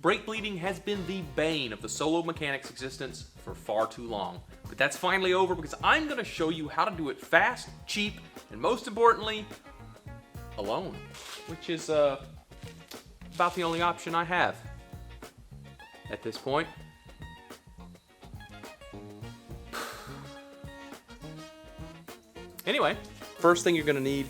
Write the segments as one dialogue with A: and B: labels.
A: Brake bleeding has been the bane of the solo mechanic's existence for far too long. But that's finally over because I'm going to show you how to do it fast, cheap, and most importantly, alone. Which is about the only option I have at this point. Anyway, first thing you're going to need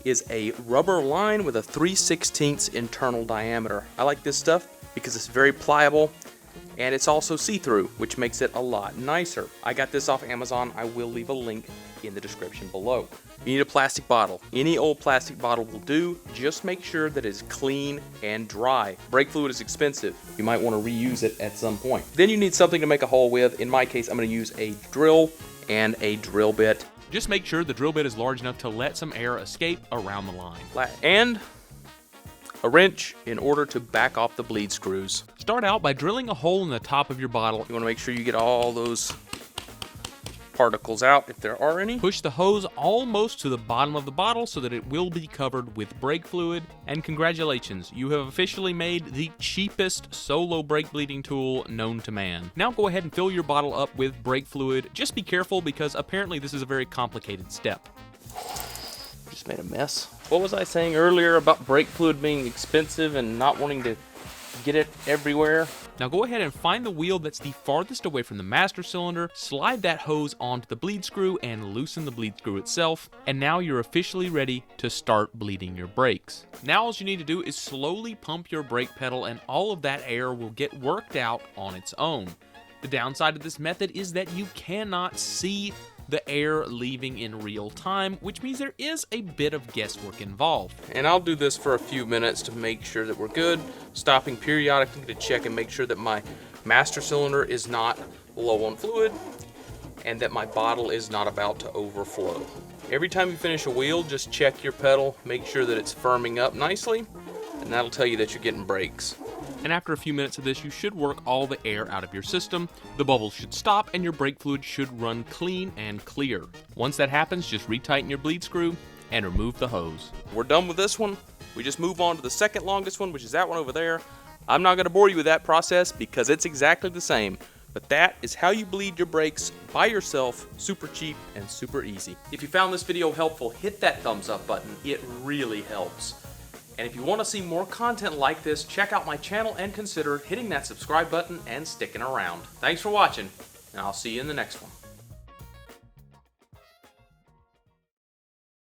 A: is a rubber line with a 3/16 internal diameter. I like this stuff because it's very pliable and it's also see-through, which makes it a lot nicer. I got this off Amazon. I will leave a link in the description below. You need a plastic bottle. Any old plastic bottle will do. Just make sure that it's clean and dry. Brake fluid is expensive. You might want to reuse it at some point. Then you need something to make a hole with. In my case, I'm going to use a drill and a drill bit. Just make sure the drill bit is large enough to let some air escape around the line. And a wrench in order to back off the bleed screws. Start out by drilling a hole in the top of your bottle. You want to make sure you get all those particles out if there are any. Push the hose almost to the bottom of the bottle so that it will be covered with brake fluid. And congratulations, you have officially made the cheapest solo brake bleeding tool known to man. Now go ahead and fill your bottle up with brake fluid. Just be careful because apparently this is a very complicated step. Just made a mess. What was I saying earlier about brake fluid being expensive and not wanting to get it everywhere? Now go ahead and find the wheel that's the farthest away from the master cylinder, slide that hose onto the bleed screw and loosen the bleed screw itself, and now you're officially ready to start bleeding your brakes. Now all you need to do is slowly pump your brake pedal and all of that air will get worked out on its own. The downside of this method is that you cannot see the air leaving in real time, which means there is a bit of guesswork involved. And I'll do this for a few minutes to make sure that we're good, stopping periodically to check and make sure that my master cylinder is not low on fluid and that my bottle is not about to overflow. Every time you finish a wheel, just check your pedal, make sure that it's firming up nicely, and that'll tell you that you're getting brakes. And after a few minutes of this, you should work all the air out of your system, the bubbles should stop, and your brake fluid should run clean and clear. Once that happens, just retighten your bleed screw and remove the hose. We're done with this one. We just move on to the second longest one, which is that one over there. I'm not going to bore you with that process because it's exactly the same. But that is how you bleed your brakes by yourself, super cheap and super easy. If you found this video helpful, hit that thumbs up button. It really helps. And if you want to see more content like this, check out my channel and consider hitting that subscribe button and sticking around. Thanks for watching, and I'll see you in the next one.